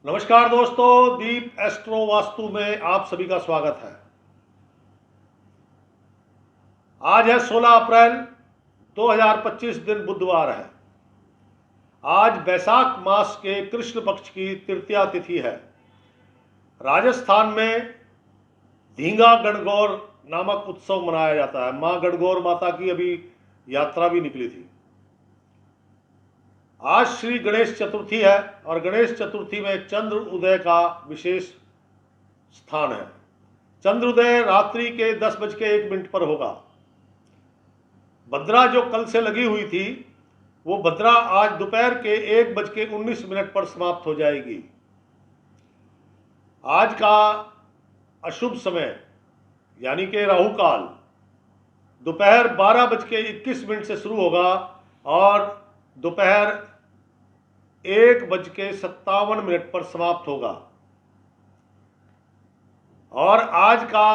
नमस्कार दोस्तों, दीप एस्ट्रो वास्तु में आप सभी का स्वागत है। आज है 16 अप्रैल 2025, दिन बुधवार है। आज बैसाख मास के कृष्ण पक्ष की तृतीया तिथि है। राजस्थान में धींगा गणगौर नामक उत्सव मनाया जाता है। मां गणगौर माता की अभी यात्रा भी निकली थी। आज श्री गणेश चतुर्थी है और गणेश चतुर्थी में चंद्र उदय का विशेष स्थान है। चंद्रोदय रात्रि के 10:01 पर होगा। भद्रा जो कल से लगी हुई थी, वो भद्रा आज दोपहर के 1:19 पर समाप्त हो जाएगी। आज का अशुभ समय यानी कि राहु काल दोपहर 12:21 से शुरू होगा और दोपहर 1:57 पर समाप्त होगा। और आज का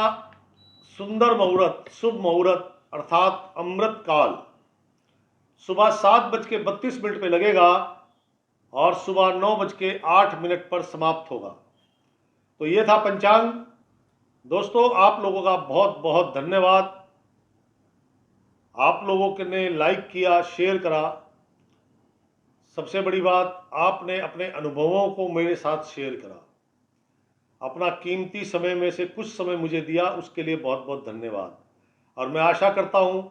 सुंदर मुहूर्त, शुभ मुहूर्त अर्थात अमृत काल सुबह 7:32 पे लगेगा और सुबह 9:08 पर समाप्त होगा। तो ये था पंचांग। दोस्तों, आप लोगों का बहुत बहुत धन्यवाद। आप लोगों ने लाइक किया, शेयर करा। सबसे बड़ी बात, आपने अपने अनुभवों को मेरे साथ शेयर करा। अपना कीमती समय में से कुछ समय मुझे दिया, उसके लिए बहुत बहुत धन्यवाद। और मैं आशा करता हूं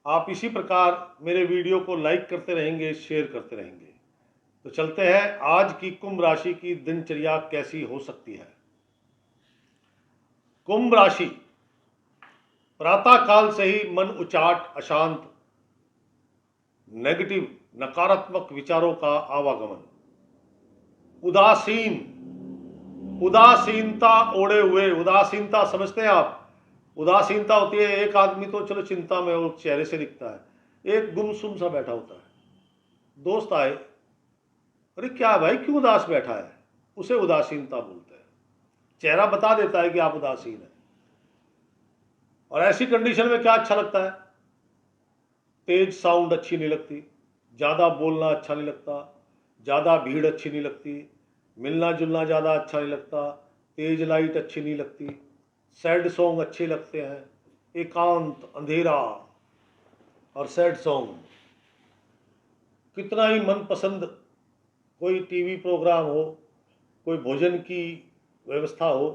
आप इसी प्रकार मेरे वीडियो को लाइक करते रहेंगे, शेयर करते रहेंगे। तो चलते हैं, आज की कुंभ राशि की दिनचर्या कैसी हो सकती है। कुंभ राशि, प्रातः काल से ही मन उचाट, अशांत, नेगेटिव, नकारात्मक विचारों का आवागमन, उदासीनता ओढ़े हुए। उदासीनता समझते हैं आप? उदासीनता होती है, एक आदमी तो चलो चिंता में और चेहरे से दिखता है, एक गुमसुम सा बैठा होता है। दोस्त आए, अरे क्या भाई, क्यों उदास बैठा है? उसे उदासीनता बोलते हैं। चेहरा बता देता है कि आप उदासीन हैं। और ऐसी कंडीशन में क्या अच्छा लगता है? तेज साउंड अच्छी नहीं लगती, ज़्यादा बोलना अच्छा नहीं लगता, ज़्यादा भीड़ अच्छी नहीं लगती, मिलना जुलना ज़्यादा अच्छा नहीं लगता, तेज लाइट अच्छी नहीं लगती, सैड सॉन्ग अच्छे लगते हैं, एकांत, अंधेरा और सैड सॉन्ग। कितना ही मनपसंद कोई टीवी प्रोग्राम हो, कोई भोजन की व्यवस्था हो,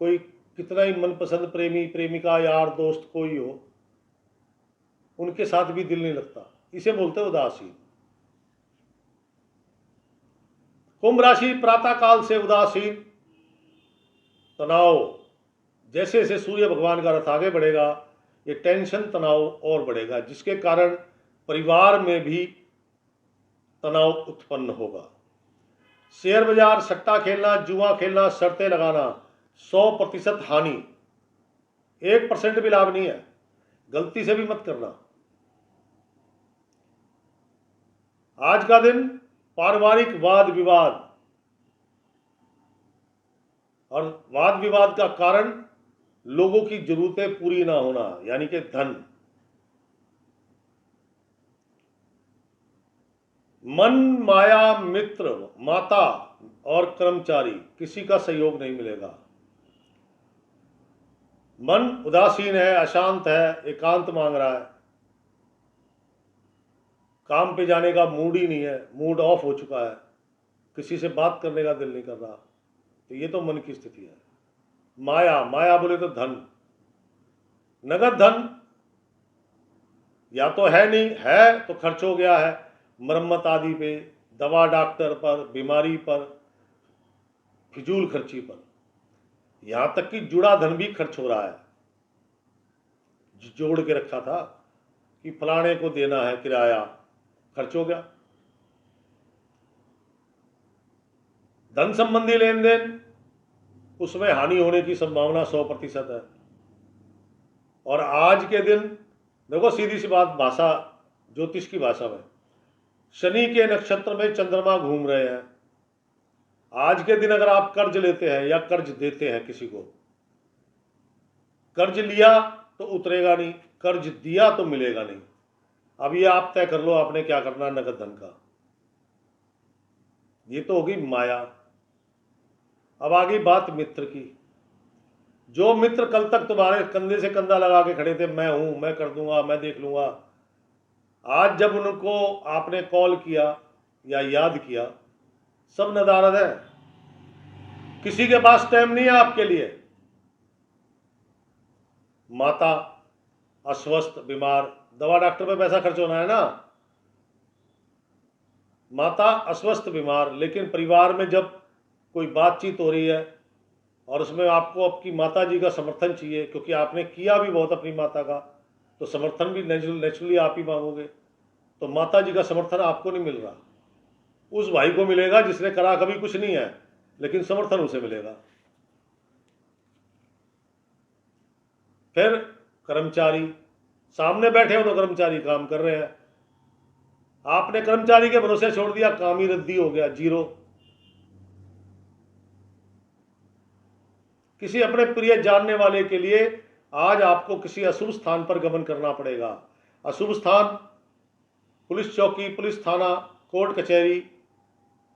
कोई कितना ही मनपसंद प्रेमी प्रेमिका यार दोस्त कोई हो, उनके साथ भी दिल नहीं लगता। इसे बोलते हैं उदासीन। कुंभ राशि, प्रातः काल से उदासीन, तनाव। जैसे जैसे सूर्य भगवान का रथ आगे बढ़ेगा, ये टेंशन, तनाव और बढ़ेगा, जिसके कारण परिवार में भी तनाव उत्पन्न होगा। शेयर बाजार, सट्टा खेलना, जुआ खेलना, शर्तें लगाना, 100% हानि। 1% भी लाभ नहीं है, गलती से भी मत करना। आज का दिन पारिवारिक वाद विवाद, और वाद विवाद का कारण लोगों की जरूरतें पूरी ना होना, यानी कि धन। मन, माया, मित्र, माता और कर्मचारी, किसी का सहयोग नहीं मिलेगा। मन उदासीन है, अशांत है, एकांत मांग रहा है, काम पे जाने का मूड ही नहीं है, मूड ऑफ हो चुका है, किसी से बात करने का दिल नहीं कर रहा। तो ये तो मन की स्थिति है। माया, माया बोले तो धन, नगद धन या तो है नहीं, है तो खर्च हो गया है मरम्मत आदि पे, दवा डॉक्टर पर, बीमारी पर, फिजूल खर्ची पर। यहां तक कि जुड़ा धन भी खर्च हो रहा है, जोड़ के रखा था कि फलाने को देना है किराया, खर्च हो गया। धन संबंधी लेन देन, उसमें हानि होने की संभावना 100% है। और आज के दिन देखो, सीधी सी बात, भाषा ज्योतिष की भाषा में, शनि के नक्षत्र में चंद्रमा घूम रहे हैं। आज के दिन अगर आप कर्ज लेते हैं या कर्ज देते हैं किसी को, कर्ज लिया तो उतरेगा नहीं, कर्ज दिया तो मिलेगा नहीं। अब ये आप तय कर लो आपने क्या करना नगद धन का। ये तो होगी माया। अब आ गई बात मित्र की। जो मित्र कल तक तुम्हारे कंधे से कंधा लगा के खड़े थे, मैं हूं, मैं कर दूंगा, मैं देख लूंगा, आज जब उनको आपने कॉल किया या याद किया, सब नदारद है, किसी के पास टाइम नहीं है आपके लिए। माता अस्वस्थ, बीमार, दवा डॉक्टर पे पैसा खर्च होना है ना। माता अस्वस्थ, बीमार, लेकिन परिवार में जब कोई बातचीत हो रही है और उसमें आपको आपकी माता जी का समर्थन चाहिए, क्योंकि आपने किया भी बहुत अपनी माता का, तो समर्थन भी नेचुरली आप ही मांगोगे। तो माता जी का समर्थन आपको नहीं मिल रहा, उस भाई को मिलेगा जिसने करा कभी कुछ नहीं है, लेकिन समर्थन उसे मिलेगा। फिर कर्मचारी, सामने बैठे हो तो कर्मचारी काम कर रहे हैं, आपने कर्मचारी के भरोसे छोड़ दिया, काम ही रद्दी हो गया, जीरो। किसी अपने प्रिय जानने वाले के लिए आज आपको किसी अशुभ स्थान पर गमन करना पड़ेगा। अशुभ स्थान पुलिस चौकी, पुलिस थाना, कोर्ट कचहरी,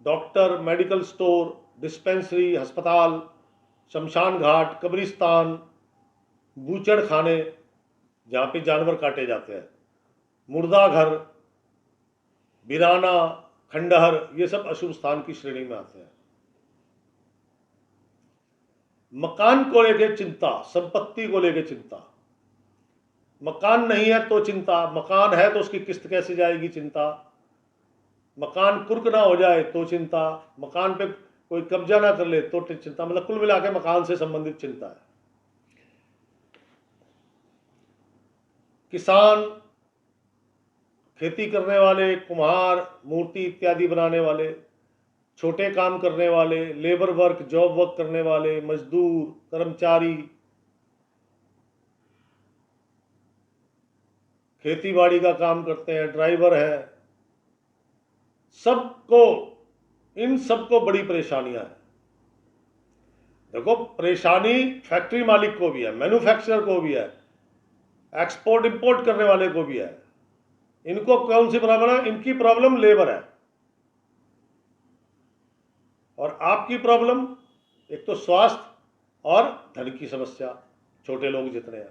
डॉक्टर, मेडिकल स्टोर, डिस्पेंसरी, अस्पताल, शमशान घाट, कब्रिस्तान, बूचड़ खाने जहाँ पे जानवर काटे जाते हैं, मुर्दा घर, वीराना, खंडहर, ये सब अशुभ स्थान की श्रेणी में आते हैं। मकान को लेकर चिंता, संपत्ति को लेकर चिंता, मकान नहीं है तो चिंता, मकान है तो उसकी किस्त कैसे जाएगी चिंता, मकान कुर्क ना हो जाए तो चिंता, मकान पे कोई कब्जा ना कर ले तो चिंता। मतलब कुल मिला के मकान से संबंधित चिंता है। किसान, खेती करने वाले, कुम्हार, मूर्ति इत्यादि बनाने वाले, छोटे काम करने वाले, लेबर वर्क, जॉब वर्क करने वाले, मजदूर, कर्मचारी, खेती बाड़ी का काम करते हैं, ड्राइवर है, सबको, इन सबको बड़ी परेशानियां हैं। देखो, परेशानी फैक्ट्री मालिक को भी है, मैन्युफैक्चरर को भी है, एक्सपोर्ट इंपोर्ट करने वाले को भी है। इनको कौन सी प्रॉब्लम है? इनकी प्रॉब्लम लेबर है, और आपकी प्रॉब्लम एक तो स्वास्थ्य और धन की समस्या, छोटे लोग जितने हैं।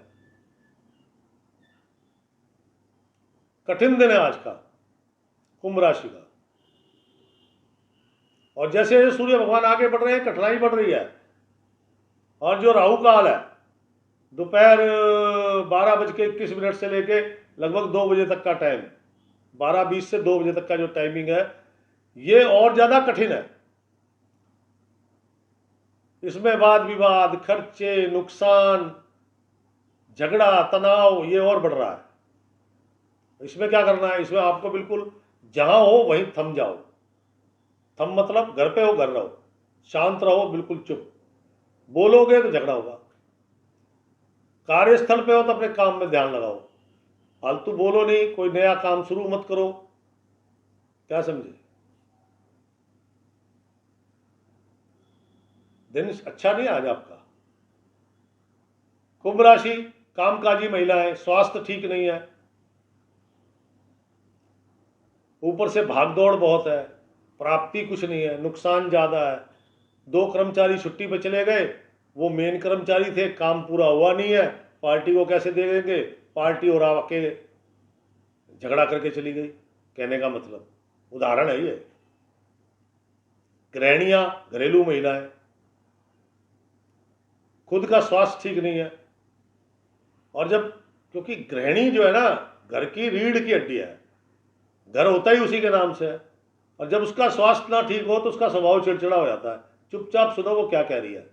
कठिन दिन है आज का कुंभ राशि का, और जैसे सूर्य भगवान आगे बढ़ रहे हैं कठिनाई बढ़ रही है। और जो राहु काल है, दोपहर 12:21 से लेके लगभग 2 बजे तक का टाइम, 12:20 से 2 बजे तक का जो टाइमिंग है, ये और ज्यादा कठिन है। इसमें वाद विवाद, खर्चे, नुकसान, झगड़ा, तनाव, ये और बढ़ रहा है। इसमें क्या करना है? इसमें आपको बिल्कुल जहां हो वहीं थम जाओ। थम मतलब घर पे हो घर रहो, शांत रहो, बिल्कुल चुप। बोलोगे तो झगड़ा होगा। कार्यस्थल पे हो तो अपने काम में ध्यान लगाओ, फालतू बोलो नहीं, कोई नया काम शुरू मत करो। क्या समझे? दिन अच्छा नहीं आज आपका। कुंभ राशि, कामकाजी महिलाएं, स्वास्थ्य ठीक नहीं है, ऊपर से भागदौड़ बहुत है, प्राप्ति कुछ नहीं है, नुकसान ज्यादा है। 2 कर्मचारी छुट्टी पे चले गए, वो मेन कर्मचारी थे, काम पूरा हुआ नहीं है, पार्टी को कैसे दे देंगे, पार्टी और आके झगड़ा करके चली गई। कहने का मतलब उदाहरण है ये। गृहिणियां, घरेलू महिलाएं, खुद का स्वास्थ्य ठीक नहीं है। और जब, क्योंकि गृहिणी जो है ना, घर की रीढ़ की हड्डी है, घर होता ही उसी के नाम से है, और जब उसका स्वास्थ्य ना ठीक हो तो उसका स्वभाव चिड़चिड़ा हो जाता है। चुपचाप सुनो वो क्या कह रही है।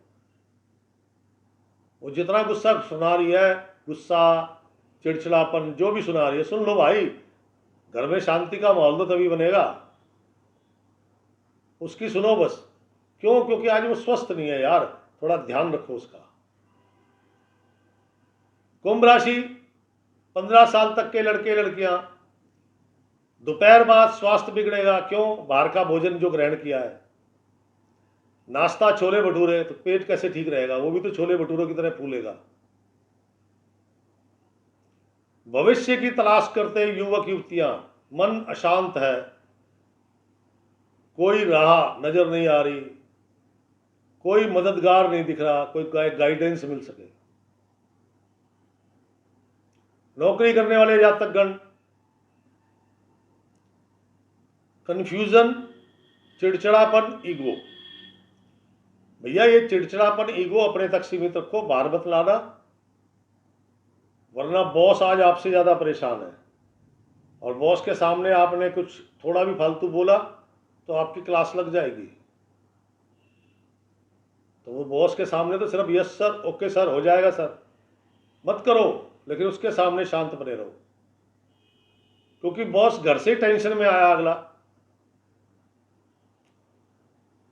वो जितना गुस्सा सुना रही है, गुस्सा, चिड़चिड़ापन जो भी सुना रही है, सुन लो भाई, घर में शांति का माहौल तो तभी बनेगा। उसकी सुनो बस। क्यों? क्योंकि आज वो स्वस्थ नहीं है यार, थोड़ा ध्यान रखो उसका। कुंभ राशि, 15 साल तक के लड़के लड़कियां, दोपहर बाद स्वास्थ्य बिगड़ेगा। क्यों? बाहर का भोजन जो ग्रहण किया है, नाश्ता छोले भटूरे, तो पेट कैसे ठीक रहेगा? वो भी तो छोले भटूरों की तरह फूलेगा। भविष्य की तलाश करते युवक युवतियां, मन अशांत है, कोई राह नजर नहीं आ रही, कोई मददगार नहीं दिख रहा, कोई गाइडेंस मिल सके। नौकरी करने वाले जातकगण, कंफ्यूजन, चिड़चिड़ापन, ईगो। भैया ये चिड़चिड़ापन, ईगो अपने तक सीमित रखो, बाहर मत लाना, वरना बॉस आज आपसे ज्यादा परेशान है और बॉस के सामने आपने कुछ थोड़ा भी फालतू बोला तो आपकी क्लास लग जाएगी। तो वो बॉस के सामने तो सिर्फ यस सर, ओके सर, हो जाएगा सर मत करो, लेकिन उसके सामने शांत बने रहो, क्योंकि बॉस घर से टेंशन में आया अगला।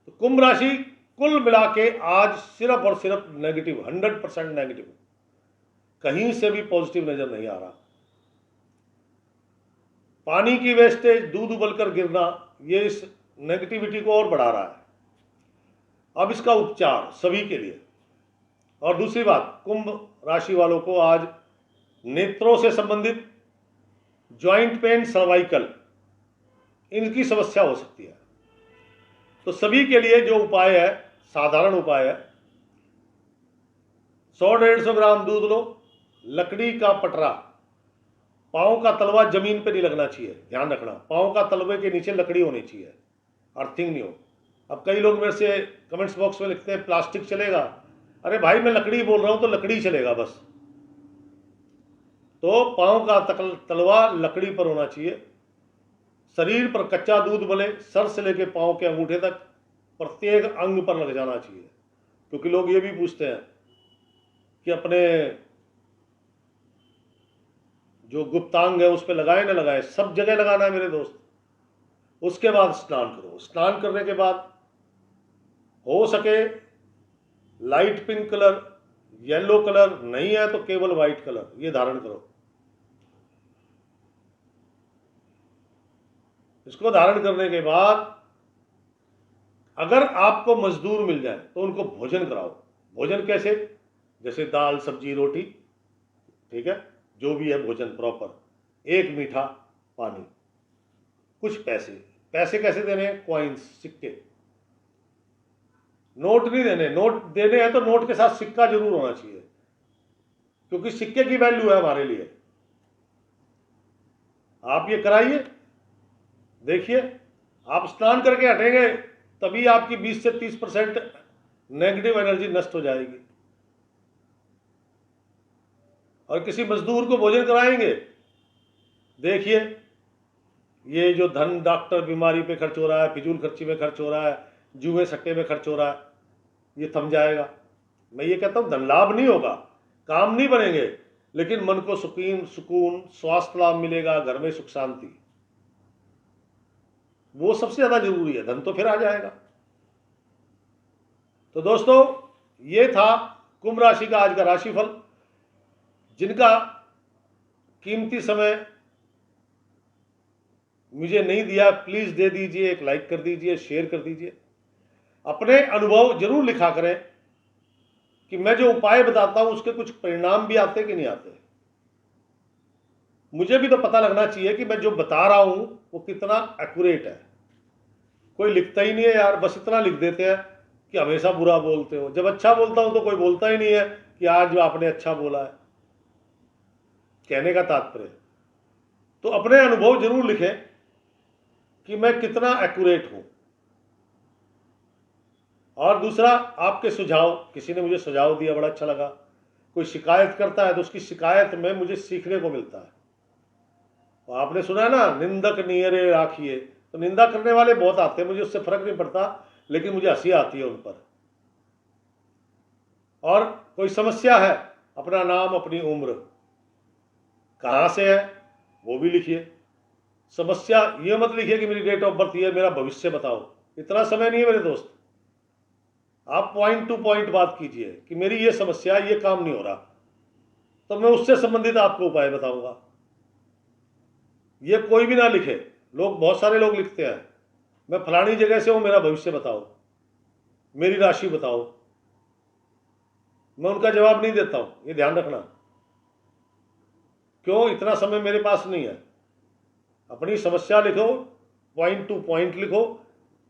तो कुंभ राशि कुल मिला के आज सिर्फ और सिर्फ नेगेटिव, 100% नेगेटिव, कहीं से भी पॉजिटिव नजर नहीं आ रहा। पानी की वेस्टेज, दूध उबलकर गिरना, ये इस नेगेटिविटी को और बढ़ा रहा है। अब इसका उपचार सभी के लिए। और दूसरी बात, कुंभ राशि वालों को आज नेत्रों से संबंधित जॉइंट पेन, सर्वाइकल, इनकी समस्या हो सकती है। तो सभी के लिए जो उपाय है, साधारण उपाय है, 100-150 ग्राम दूध लो, लकड़ी का पटरा, पाँव का तलवा जमीन पे नहीं लगना चाहिए, ध्यान रखना, पाँव का तलवे के नीचे लकड़ी होनी चाहिए, अर्थिंग नहीं हो। अब कई लोग मेरे से कमेंट्स बॉक्स में लिखते हैं प्लास्टिक चलेगा। अरे भाई मैं लकड़ी बोल रहा हूं तो लकड़ी चलेगा बस। तो पाँव का तलवा लकड़ी पर होना चाहिए, शरीर पर कच्चा दूध भले सर से लेके पाँव के अंगूठे तक प्रत्येक अंग पर लग जाना चाहिए। क्योंकि लोग ये भी पूछते हैं कि अपने जो गुप्तांग है उस पर लगाए ना लगाए, सब जगह लगाना है मेरे दोस्त। उसके बाद स्नान करो, स्नान करने के बाद हो सके light pink colour, yellow colour, नहीं है तो केवल व्हाइट कलर ये धारण करो। इसको धारण करने के बाद अगर आपको मजदूर मिल जाए तो उनको भोजन कराओ। भोजन कैसे? जैसे दाल, सब्जी, रोटी, ठीक है, जो भी है भोजन प्रॉपर, एक मीठा पानी, कुछ पैसे। पैसे कैसे देने हैं? कॉइन्स, सिक्के, नोट नहीं देने। नोट देने हैं तो नोट के साथ सिक्का जरूर होना चाहिए, क्योंकि सिक्के की वैल्यू है हमारे लिए। आप ये कराइए, देखिए आप स्नान करके हटेंगे तभी आपकी 20 से 30% नेगेटिव एनर्जी नष्ट हो जाएगी। और किसी मजदूर को भोजन कराएंगे, देखिए ये जो धन डॉक्टर बीमारी पे खर्च हो रहा है, फिजूल खर्ची में खर्च हो रहा है, जुए सट्टे में खर्च हो रहा है, ये थम जाएगा। मैं ये कहता हूं धन लाभ नहीं होगा, काम नहीं बनेंगे, लेकिन मन को सुकून, स्वास्थ्य लाभ मिलेगा, घर में सुख शांति, वो सबसे ज्यादा जरूरी है। धन तो फिर आ जाएगा। तो दोस्तों ये था कुंभ राशि का आज का राशिफल। जिनका कीमती समय मुझे नहीं दिया, प्लीज दे दीजिए, एक लाइक कर दीजिए, शेयर कर दीजिए, अपने अनुभव जरूर लिखा करें कि मैं जो उपाय बताता हूं उसके कुछ परिणाम भी आते कि नहीं आते। मुझे भी तो पता लगना चाहिए कि मैं जो बता रहा हूं वो कितना एक्यूरेट है। कोई लिखता ही नहीं है यार, बस इतना लिख देते हैं कि हमेशा बुरा बोलते हो। जब अच्छा बोलता हूं तो कोई बोलता ही नहीं है कि आज जो आपने अच्छा बोला है। कहने का तात्पर्य, तो अपने अनुभव जरूर लिखें कि मैं कितना एक्यूरेट हूं। और दूसरा, आपके सुझाव, किसी ने मुझे सुझाव दिया, बड़ा अच्छा लगा। कोई शिकायत करता है तो उसकी शिकायत में मुझे सीखने को मिलता है। तो आपने सुना है ना, निंदक नियरे राखिए, तो निंदा करने वाले बहुत आते हैं, मुझे उससे फर्क नहीं पड़ता, लेकिन मुझे हंसी आती है उन पर। और कोई समस्या है, अपना नाम, अपनी उम्र, कहां से है वो भी लिखिए। समस्या ये मत लिखिए कि मेरी डेट ऑफ बर्थ ये, मेरा भविष्य बताओ, इतना समय नहीं है मेरे दोस्त। आप पॉइंट टू पॉइंट बात कीजिए कि मेरी ये समस्या, ये काम नहीं हो रहा, तो मैं उससे संबंधित आपको उपाय बताऊंगा। ये कोई भी ना लिखे। लोग, बहुत सारे लोग लिखते हैं मैं फलानी जगह से हूं, मेरा भविष्य बताओ, मेरी राशि बताओ। मैं उनका जवाब नहीं देता हूं, ये ध्यान रखना। क्यों? इतना समय मेरे पास नहीं है। अपनी समस्या लिखो, पॉइंट टू पॉइंट लिखो,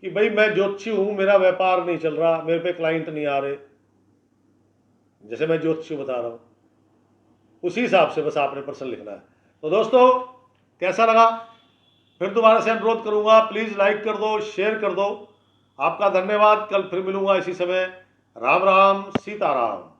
कि भाई मैं ज्योतिषी हूं, मेरा व्यापार नहीं चल रहा, मेरे पे क्लाइंट नहीं आ रहे, जैसे मैं ज्योतिषी बता रहा हूं उसी हिसाब से बस आपने प्रश्न लिखना है। तो दोस्तों कैसा लगा, फिर दोबारा से अनुरोध करूंगा, प्लीज लाइक कर दो, शेयर कर दो। आपका धन्यवाद। कल फिर मिलूंगा इसी समय। राम राम, सीताराम।